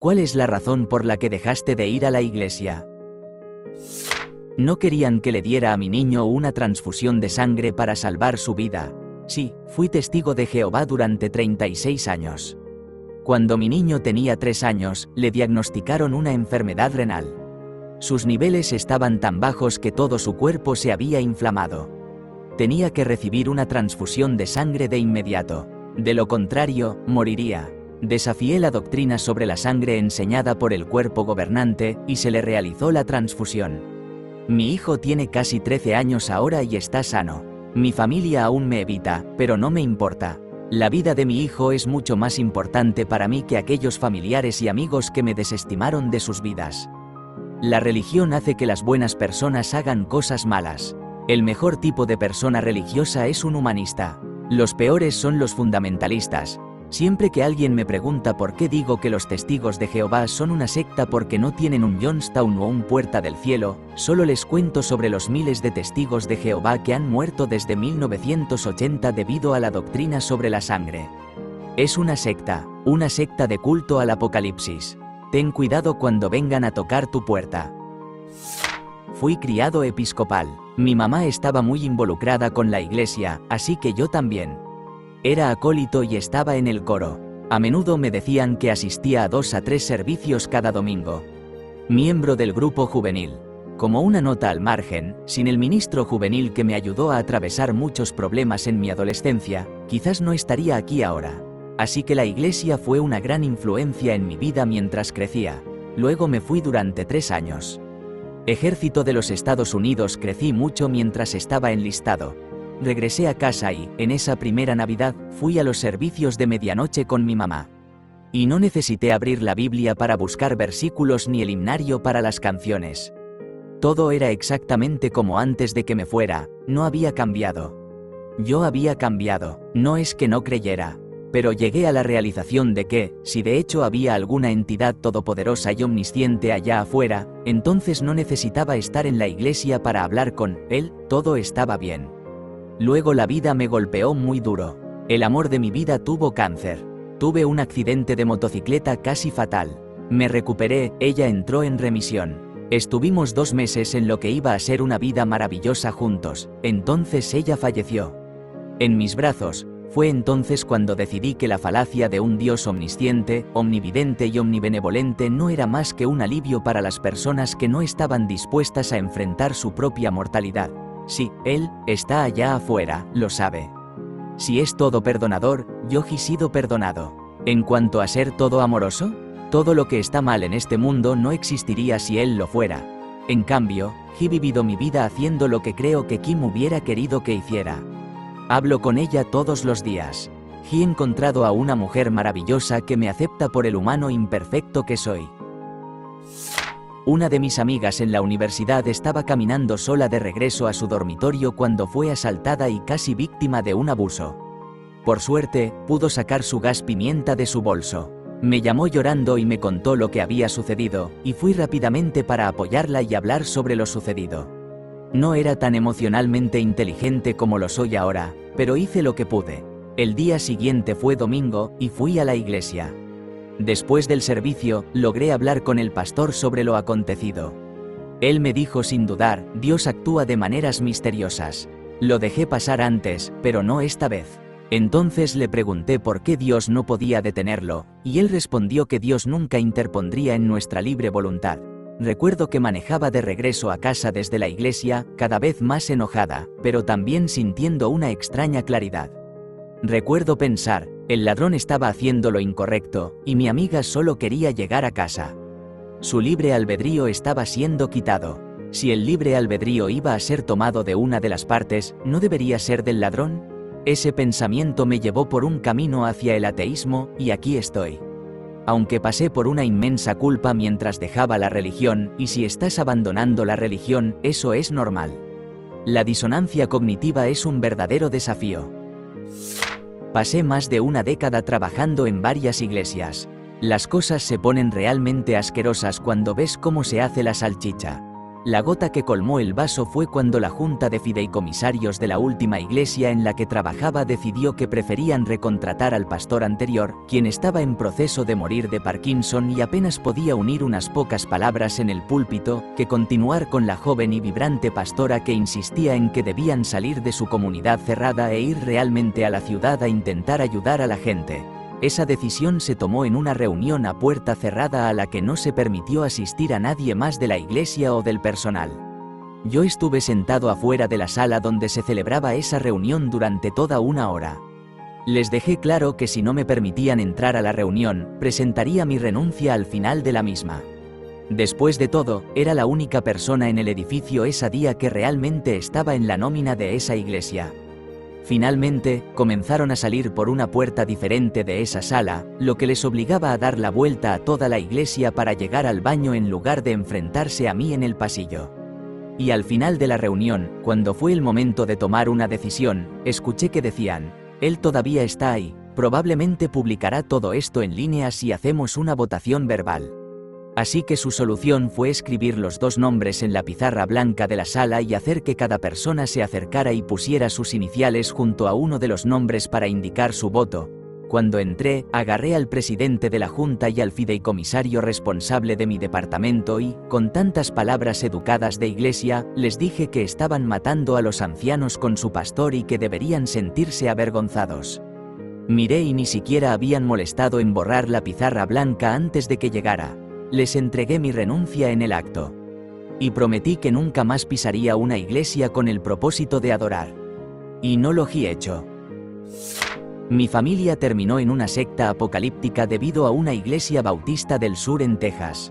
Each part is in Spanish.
¿Cuál es la razón por la que dejaste de ir a la iglesia? No querían que le diera a mi niño una transfusión de sangre para salvar su vida. Sí, fui testigo de Jehová durante 36 años. Cuando mi niño tenía 3 años, le diagnosticaron una enfermedad renal. Sus niveles estaban tan bajos que todo su cuerpo se había inflamado. Tenía que recibir una transfusión de sangre de inmediato. De lo contrario, moriría. Desafié la doctrina sobre la sangre enseñada por el cuerpo gobernante, y se le realizó la transfusión. Mi hijo tiene casi 13 años ahora y está sano. Mi familia aún me evita, pero no me importa. La vida de mi hijo es mucho más importante para mí que aquellos familiares y amigos que me desestimaron de sus vidas. La religión hace que las buenas personas hagan cosas malas. El mejor tipo de persona religiosa es un humanista. Los peores son los fundamentalistas. Siempre que alguien me pregunta por qué digo que los testigos de Jehová son una secta porque no tienen un Johnstown o un Puerta del Cielo, solo les cuento sobre los miles de testigos de Jehová que han muerto desde 1980 debido a la doctrina sobre la sangre. Es una secta de culto al apocalipsis. Ten cuidado cuando vengan a tocar tu puerta. Fui criado episcopal. Mi mamá estaba muy involucrada con la iglesia, así que yo también. Era acólito y estaba en el coro. A menudo me decían que asistía a 2 a 3 servicios cada domingo. Miembro del grupo juvenil. Como una nota al margen, sin el ministro juvenil que me ayudó a atravesar muchos problemas en mi adolescencia, quizás no estaría aquí ahora. Así que la iglesia fue una gran influencia en mi vida mientras crecía. Luego me fui durante 3 años. Ejército de los Estados Unidos, crecí mucho mientras estaba enlistado. Regresé a casa y, en esa primera Navidad, fui a los servicios de medianoche con mi mamá. Y no necesité abrir la Biblia para buscar versículos ni el himnario para las canciones. Todo era exactamente como antes de que me fuera, no había cambiado. Yo había cambiado, no es que no creyera. Pero llegué a la realización de que, si de hecho había alguna entidad todopoderosa y omnisciente allá afuera, entonces no necesitaba estar en la iglesia para hablar con él, todo estaba bien. Luego la vida me golpeó muy duro. El amor de mi vida tuvo cáncer. Tuve un accidente de motocicleta casi fatal. Me recuperé, ella entró en remisión. Estuvimos 2 meses en lo que iba a ser una vida maravillosa juntos, entonces ella falleció. En mis brazos. Fue entonces cuando decidí que la falacia de un Dios omnisciente, omnividente y omnibenevolente no era más que un alivio para las personas que no estaban dispuestas a enfrentar su propia mortalidad. Sí, Él está allá afuera, lo sabe. Si es todo perdonador, yo he sido perdonado. En cuanto a ser todo amoroso, todo lo que está mal en este mundo no existiría si Él lo fuera. En cambio, he vivido mi vida haciendo lo que creo que Kim hubiera querido que hiciera. Hablo con ella todos los días. He encontrado a una mujer maravillosa que me acepta por el humano imperfecto que soy. Una de mis amigas en la universidad estaba caminando sola de regreso a su dormitorio cuando fue asaltada y casi víctima de un abuso. Por suerte, pudo sacar su gas pimienta de su bolso. Me llamó llorando y me contó lo que había sucedido, y fui rápidamente para apoyarla y hablar sobre lo sucedido. No era tan emocionalmente inteligente como lo soy ahora, pero hice lo que pude. El día siguiente fue domingo, y fui a la iglesia. Después del servicio, logré hablar con el pastor sobre lo acontecido. Él me dijo sin dudar, Dios actúa de maneras misteriosas. Lo dejé pasar antes, pero no esta vez. Entonces le pregunté por qué Dios no podía detenerlo, y él respondió que Dios nunca interpondría en nuestra libre voluntad. Recuerdo que manejaba de regreso a casa desde la iglesia, cada vez más enojada, pero también sintiendo una extraña claridad. Recuerdo pensar, el ladrón estaba haciendo lo incorrecto, y mi amiga solo quería llegar a casa. Su libre albedrío estaba siendo quitado. Si el libre albedrío iba a ser tomado de una de las partes, ¿no debería ser del ladrón? Ese pensamiento me llevó por un camino hacia el ateísmo, y aquí estoy. Aunque pasé por una inmensa culpa mientras dejaba la religión, y si estás abandonando la religión, eso es normal. La disonancia cognitiva es un verdadero desafío. Pasé más de una década trabajando en varias iglesias. Las cosas se ponen realmente asquerosas cuando ves cómo se hace la salchicha. La gota que colmó el vaso fue cuando la junta de fideicomisarios de la última iglesia en la que trabajaba decidió que preferían recontratar al pastor anterior, quien estaba en proceso de morir de Parkinson y apenas podía unir unas pocas palabras en el púlpito, que continuar con la joven y vibrante pastora que insistía en que debían salir de su comunidad cerrada e ir realmente a la ciudad a intentar ayudar a la gente. Esa decisión se tomó en una reunión a puerta cerrada a la que no se permitió asistir a nadie más de la iglesia o del personal. Yo estuve sentado afuera de la sala donde se celebraba esa reunión durante toda una hora. Les dejé claro que si no me permitían entrar a la reunión, presentaría mi renuncia al final de la misma. Después de todo, era la única persona en el edificio ese día que realmente estaba en la nómina de esa iglesia. Finalmente, comenzaron a salir por una puerta diferente de esa sala, lo que les obligaba a dar la vuelta a toda la iglesia para llegar al baño en lugar de enfrentarse a mí en el pasillo. Y al final de la reunión, cuando fue el momento de tomar una decisión, escuché que decían: él todavía está ahí, probablemente publicará todo esto en línea si hacemos una votación verbal. Así que su solución fue escribir los dos nombres en la pizarra blanca de la sala y hacer que cada persona se acercara y pusiera sus iniciales junto a uno de los nombres para indicar su voto. Cuando entré, agarré al presidente de la junta y al fideicomisario responsable de mi departamento y, con tantas palabras educadas de iglesia, les dije que estaban matando a los ancianos con su pastor y que deberían sentirse avergonzados. Miré y ni siquiera habían molestado en borrar la pizarra blanca antes de que llegara. Les entregué mi renuncia en el acto. Y prometí que nunca más pisaría una iglesia con el propósito de adorar. Y no lo he hecho. Mi familia terminó en una secta apocalíptica debido a una iglesia bautista del sur en Texas.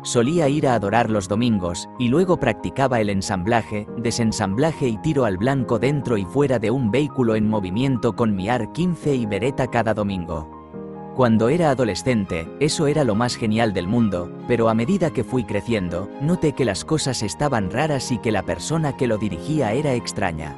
Solía ir a adorar los domingos, y luego practicaba el ensamblaje, desensamblaje y tiro al blanco dentro y fuera de un vehículo en movimiento con mi AR-15 y Beretta cada domingo. Cuando era adolescente, eso era lo más genial del mundo, pero a medida que fui creciendo, noté que las cosas estaban raras y que la persona que lo dirigía era extraña.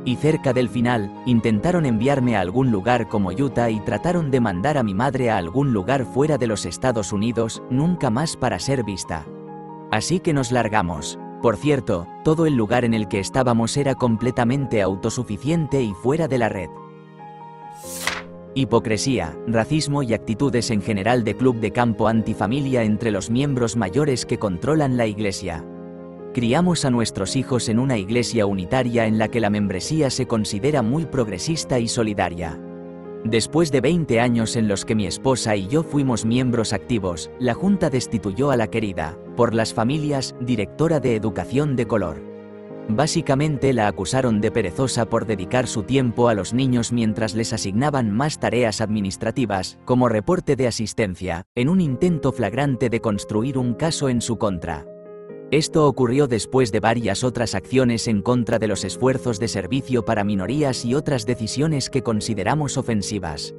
Y cerca del final, intentaron enviarme a algún lugar como Utah y trataron de mandar a mi madre a algún lugar fuera de los Estados Unidos, nunca más para ser vista. Así que nos largamos. Por cierto, todo el lugar en el que estábamos era completamente autosuficiente y fuera de la red. Hipocresía, racismo y actitudes en general de club de campo antifamilia entre los miembros mayores que controlan la iglesia. Criamos a nuestros hijos en una iglesia unitaria en la que la membresía se considera muy progresista y solidaria. Después de 20 años en los que mi esposa y yo fuimos miembros activos, la Junta destituyó a la querida, por las familias, directora de educación de color. Básicamente la acusaron de perezosa por dedicar su tiempo a los niños mientras les asignaban más tareas administrativas, como reporte de asistencia, en un intento flagrante de construir un caso en su contra. Esto ocurrió después de varias otras acciones en contra de los esfuerzos de servicio para minorías y otras decisiones que consideramos ofensivas.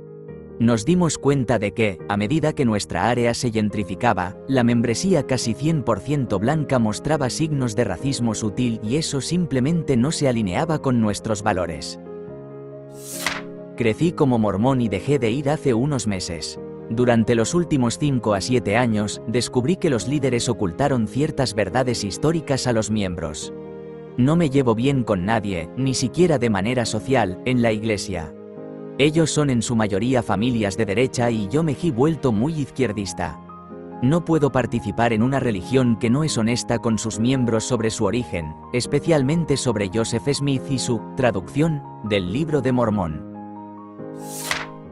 Nos dimos cuenta de que, a medida que nuestra área se gentrificaba, la membresía casi 100% blanca mostraba signos de racismo sutil y eso simplemente no se alineaba con nuestros valores. Crecí como mormón y dejé de ir hace unos meses. Durante los últimos 5 a 7 años, descubrí que los líderes ocultaron ciertas verdades históricas a los miembros. No me llevo bien con nadie, ni siquiera de manera social, en la iglesia. Ellos son en su mayoría familias de derecha y yo me he vuelto muy izquierdista. No puedo participar en una religión que no es honesta con sus miembros sobre su origen, especialmente sobre Joseph Smith y su traducción del Libro de Mormón.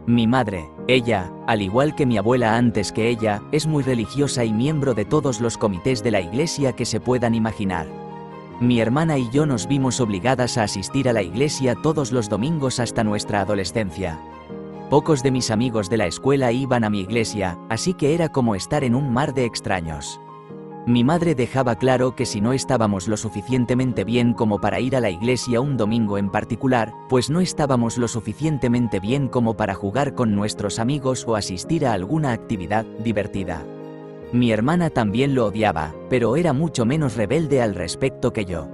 Mi madre, ella, al igual que mi abuela antes que ella, es muy religiosa y miembro de todos los comités de la iglesia que se puedan imaginar. Mi hermana y yo nos vimos obligadas a asistir a la iglesia todos los domingos hasta nuestra adolescencia. Pocos de mis amigos de la escuela iban a mi iglesia, así que era como estar en un mar de extraños. Mi madre dejaba claro que si no estábamos lo suficientemente bien como para ir a la iglesia un domingo en particular, pues no estábamos lo suficientemente bien como para jugar con nuestros amigos o asistir a alguna actividad divertida. Mi hermana también lo odiaba, pero era mucho menos rebelde al respecto que yo.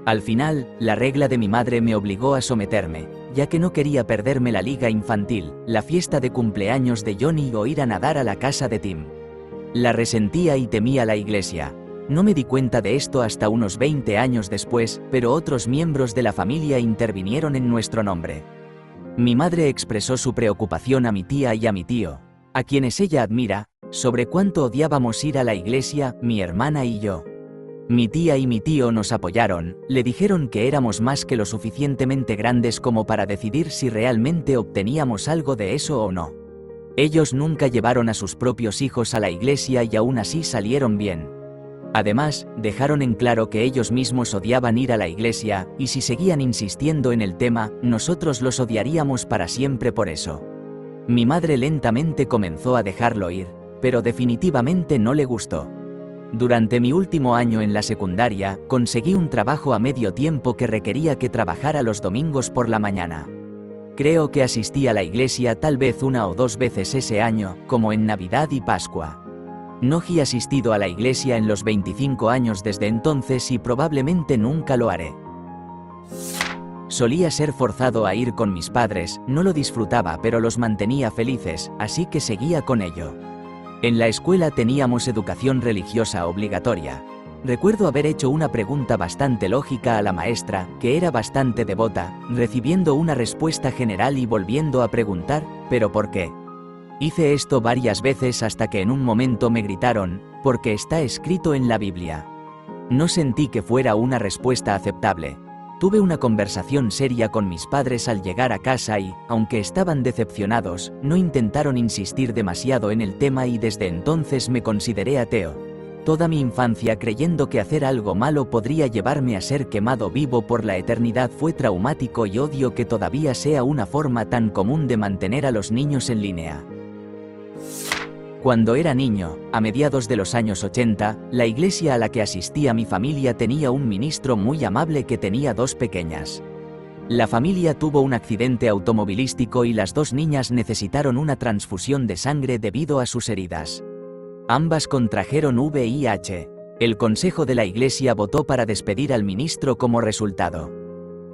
Al final, la regla de mi madre me obligó a someterme, ya que no quería perderme la liga infantil, la fiesta de cumpleaños de Johnny o ir a nadar a la casa de Tim. La resentía y temía la iglesia. No me di cuenta de esto hasta unos 20 años después, pero otros miembros de la familia intervinieron en nuestro nombre. Mi madre expresó su preocupación a mi tía y a mi tío, a quienes ella admira, sobre cuánto odiábamos ir a la iglesia, mi hermana y yo. Mi tía y mi tío nos apoyaron, le dijeron que éramos más que lo suficientemente grandes como para decidir si realmente obteníamos algo de eso o no. Ellos nunca llevaron a sus propios hijos a la iglesia y aún así salieron bien. Además, dejaron en claro que ellos mismos odiaban ir a la iglesia, y si seguían insistiendo en el tema, nosotros los odiaríamos para siempre por eso. Mi madre lentamente comenzó a dejarlo ir, pero definitivamente no le gustó. Durante mi último año en la secundaria, conseguí un trabajo a medio tiempo que requería que trabajara los domingos por la mañana. Creo que asistí a la iglesia tal vez 1 o 2 veces ese año, como en Navidad y Pascua. No he asistido a la iglesia en los 25 años desde entonces y probablemente nunca lo haré. Solía ser forzado a ir con mis padres, no lo disfrutaba pero los mantenía felices, así que seguía con ello. En la escuela teníamos educación religiosa obligatoria. Recuerdo haber hecho una pregunta bastante lógica a la maestra, que era bastante devota, recibiendo una respuesta general y volviendo a preguntar, ¿pero por qué? Hice esto varias veces hasta que en un momento me gritaron, porque está escrito en la Biblia. No sentí que fuera una respuesta aceptable. Tuve una conversación seria con mis padres al llegar a casa y, aunque estaban decepcionados, no intentaron insistir demasiado en el tema y desde entonces me consideré ateo. Toda mi infancia creyendo que hacer algo malo podría llevarme a ser quemado vivo por la eternidad fue traumático y odio que todavía sea una forma tan común de mantener a los niños en línea. Cuando era niño, a mediados de los años 80, la iglesia a la que asistía mi familia tenía un ministro muy amable que tenía 2 pequeñas. La familia tuvo un accidente automovilístico y las 2 niñas necesitaron una transfusión de sangre debido a sus heridas. Ambas contrajeron VIH. El consejo de la iglesia votó para despedir al ministro como resultado.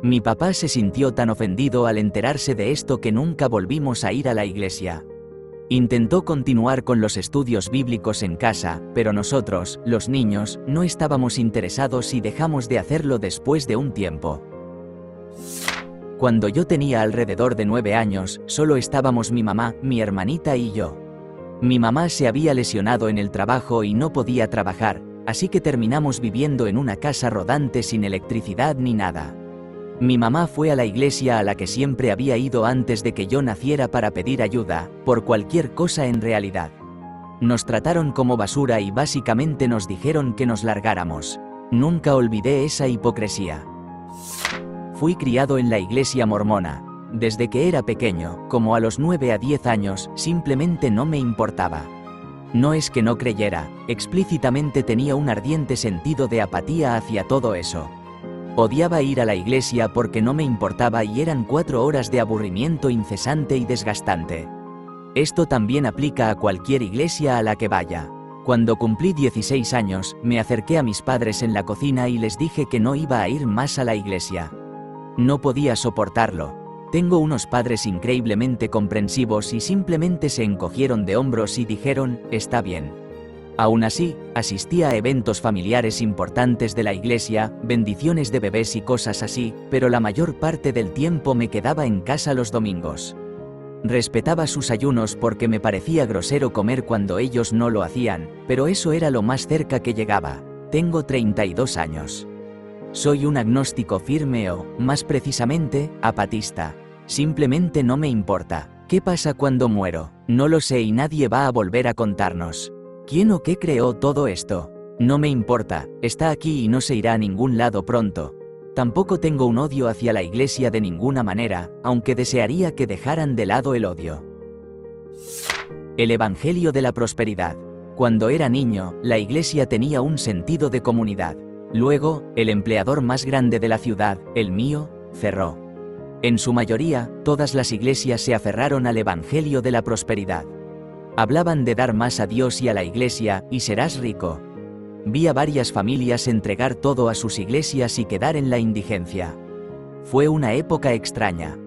Mi papá se sintió tan ofendido al enterarse de esto que nunca volvimos a ir a la iglesia. Intentó continuar con los estudios bíblicos en casa, pero nosotros, los niños, no estábamos interesados y dejamos de hacerlo después de un tiempo. Cuando yo tenía alrededor de 9 años, solo estábamos mi mamá, mi hermanita y yo. Mi mamá se había lesionado en el trabajo y no podía trabajar, así que terminamos viviendo en una casa rodante sin electricidad ni nada. Mi mamá fue a la iglesia a la que siempre había ido antes de que yo naciera para pedir ayuda, por cualquier cosa en realidad. Nos trataron como basura y básicamente nos dijeron que nos largáramos. Nunca olvidé esa hipocresía. Fui criado en la iglesia mormona. Desde que era pequeño, como a los 9 a 10 años, simplemente no me importaba. No es que no creyera, explícitamente tenía un ardiente sentido de apatía hacia todo eso. Odiaba ir a la iglesia porque no me importaba y eran 4 horas de aburrimiento incesante y desgastante. Esto también aplica a cualquier iglesia a la que vaya. Cuando cumplí 16 años, me acerqué a mis padres en la cocina y les dije que no iba a ir más a la iglesia. No podía soportarlo. Tengo unos padres increíblemente comprensivos y simplemente se encogieron de hombros y dijeron, está bien. Aún así, asistía a eventos familiares importantes de la iglesia, bendiciones de bebés y cosas así, pero la mayor parte del tiempo me quedaba en casa los domingos. Respetaba sus ayunos porque me parecía grosero comer cuando ellos no lo hacían, pero eso era lo más cerca que llegaba. Tengo 32 años. Soy un agnóstico firme o, más precisamente, apatista. Simplemente no me importa. ¿Qué pasa cuando muero? No lo sé y nadie va a volver a contarnos. ¿Quién o qué creó todo esto? No me importa, está aquí y no se irá a ningún lado pronto. Tampoco tengo un odio hacia la iglesia de ninguna manera, aunque desearía que dejaran de lado el odio. El Evangelio de la Prosperidad. Cuando era niño, la iglesia tenía un sentido de comunidad. Luego, el empleador más grande de la ciudad, el mío, cerró. En su mayoría, todas las iglesias se aferraron al Evangelio de la Prosperidad. Hablaban de dar más a Dios y a la iglesia, y serás rico. Vi a varias familias entregar todo a sus iglesias y quedar en la indigencia. Fue una época extraña.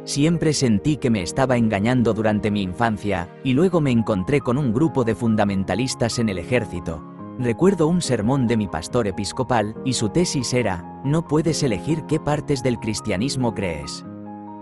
Siempre sentí que me estaba engañando durante mi infancia, y luego me encontré con un grupo de fundamentalistas en el ejército. Recuerdo un sermón de mi pastor episcopal, y su tesis era: no puedes elegir qué partes del cristianismo crees.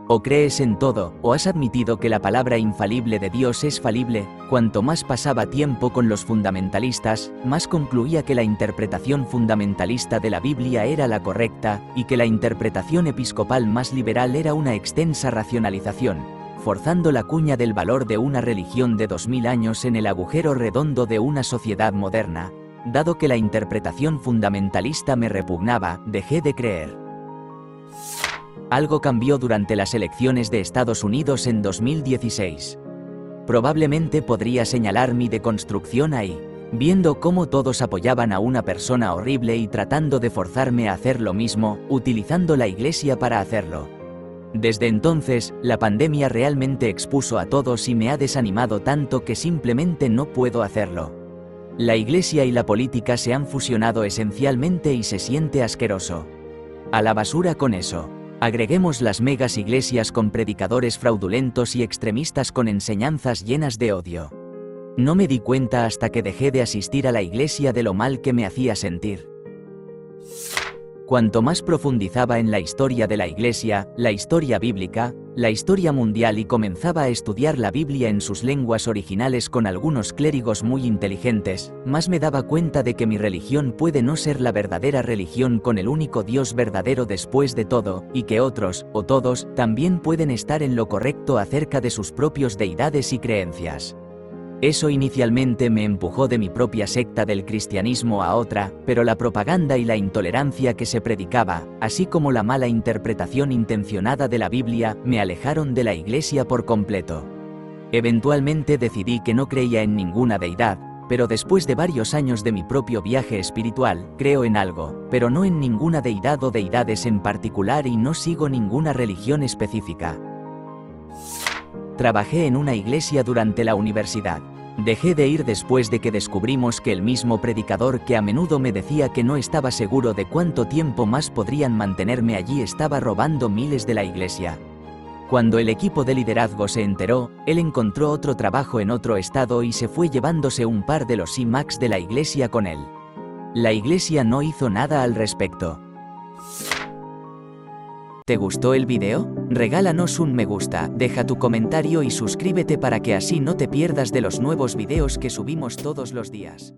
O crees en todo, o has admitido que la palabra infalible de Dios es falible. Cuanto más pasaba tiempo con los fundamentalistas, más concluía que la interpretación fundamentalista de la Biblia era la correcta, y que la interpretación episcopal más liberal era una extensa racionalización, forzando la cuña del valor de una religión de 2000 años en el agujero redondo de una sociedad moderna. Dado que la interpretación fundamentalista me repugnaba, dejé de creer. Algo cambió durante las elecciones de Estados Unidos en 2016. Probablemente podría señalar mi deconstrucción ahí, viendo cómo todos apoyaban a una persona horrible y tratando de forzarme a hacer lo mismo, utilizando la Iglesia para hacerlo. Desde entonces, la pandemia realmente expuso a todos y me ha desanimado tanto que simplemente no puedo hacerlo. La Iglesia y la política se han fusionado esencialmente y se siente asqueroso. A la basura con eso. Agreguemos las megas iglesias con predicadores fraudulentos y extremistas con enseñanzas llenas de odio. No me di cuenta hasta que dejé de asistir a la iglesia de lo mal que me hacía sentir. Cuanto más profundizaba en la historia de la Iglesia, la historia bíblica, la historia mundial y comenzaba a estudiar la Biblia en sus lenguas originales con algunos clérigos muy inteligentes, más me daba cuenta de que mi religión puede no ser la verdadera religión con el único Dios verdadero después de todo, y que otros, o todos, también pueden estar en lo correcto acerca de sus propios deidades y creencias. Eso inicialmente me empujó de mi propia secta del cristianismo a otra, pero la propaganda y la intolerancia que se predicaba, así como la mala interpretación intencionada de la Biblia, me alejaron de la Iglesia por completo. Eventualmente decidí que no creía en ninguna deidad, pero después de varios años de mi propio viaje espiritual, creo en algo, pero no en ninguna deidad o deidades en particular y no sigo ninguna religión específica. Trabajé en una iglesia durante la universidad. Dejé de ir después de que descubrimos que el mismo predicador que a menudo me decía que no estaba seguro de cuánto tiempo más podrían mantenerme allí estaba robando miles de la iglesia. Cuando el equipo de liderazgo se enteró, él encontró otro trabajo en otro estado y se fue llevándose un par de los IMAX de la iglesia con él. La iglesia no hizo nada al respecto. ¿Te gustó el video? Regálanos un me gusta, deja tu comentario y suscríbete para que así no te pierdas de los nuevos videos que subimos todos los días.